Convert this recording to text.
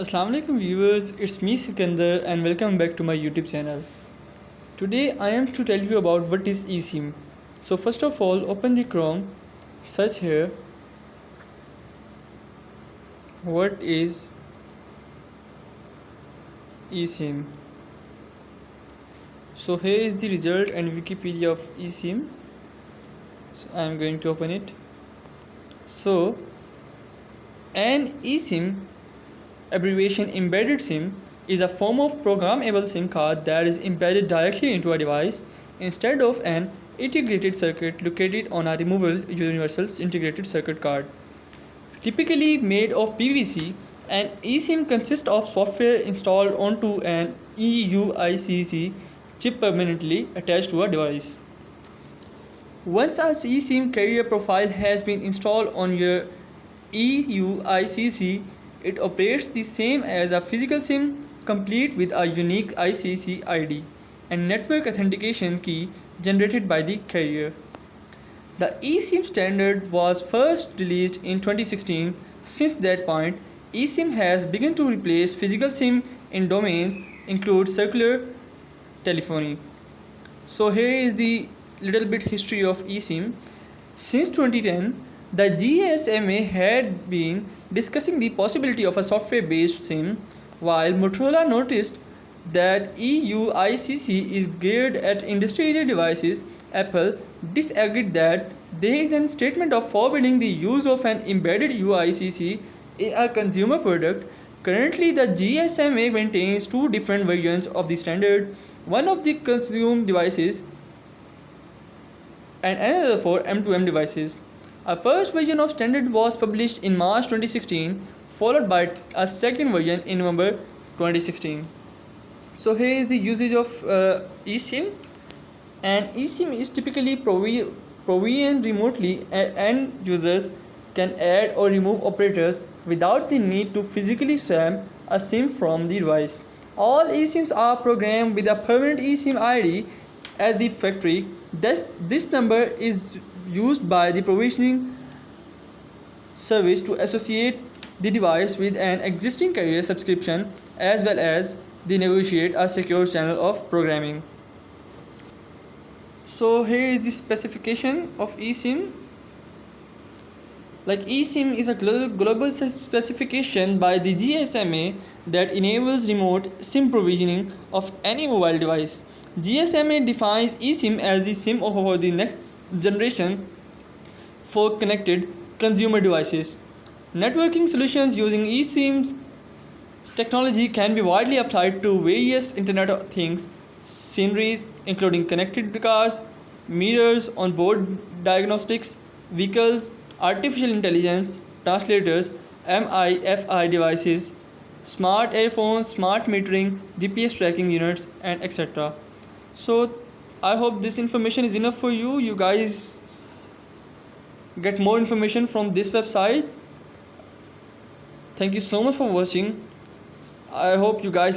Assalamu alaikum viewers, it's me Sikandar and welcome back to my YouTube channel. Today I am to tell you about what is eSIM. So first of all, open the Chrome, search here what is eSIM. So here is the result and Wikipedia of eSIM. So I am going to open it. So an eSIM, abbreviation embedded SIM, is a form of programmable SIM card that is embedded directly into a device instead of an integrated circuit located on a removable universal integrated circuit card. Typically made of PVC, an eSIM consists of software installed onto an EUICC chip permanently attached to a device. Once a eSIM carrier profile has been installed on your EUICC, it operates the same as a physical SIM, complete with a unique ICC ID and network authentication key generated by the carrier. The eSIM standard was first released in 2016. Since that point, eSIM has begun to replace physical SIM in domains include cellular telephony. So here is the little bit history of eSIM. Since 2010, the GSMA had been discussing the possibility of a software-based SIM, while Motorola noticed that EUICC is geared at industrial devices. Apple disagreed that there is a statement of forbidding the use of an embedded UICC in a consumer product. Currently, the GSMA maintains two different versions of the standard, one of the consumer devices and another for M2M devices. A first version of standard was published in March 2016, followed by a second version in November 2016. So here is the usage of eSIM. An eSIM is typically provisioned remotely, and users can add or remove operators without the need to physically swap a SIM from the device. All eSIMs are programmed with a permanent eSIM ID at the factory. This number is used by the provisioning service to associate the device with an existing carrier subscription, as well as they negotiate a secure channel of programming. So here is the specification of eSIM. Like eSIM is a global specification by the GSMA that enables remote SIM provisioning of any mobile device. GSMA defines eSIM as the SIM for the next generation for connected consumer devices. Networking solutions using eSIM's technology can be widely applied to various Internet of Things sceneries, including connected cars, mirrors, onboard diagnostics, vehicles, artificial intelligence, translators, MIFI devices, smart earphones, smart metering, GPS tracking units, and etc. So I hope this information is enough for you. You guys get more information from this website. Thank you so much for watching. I hope you guys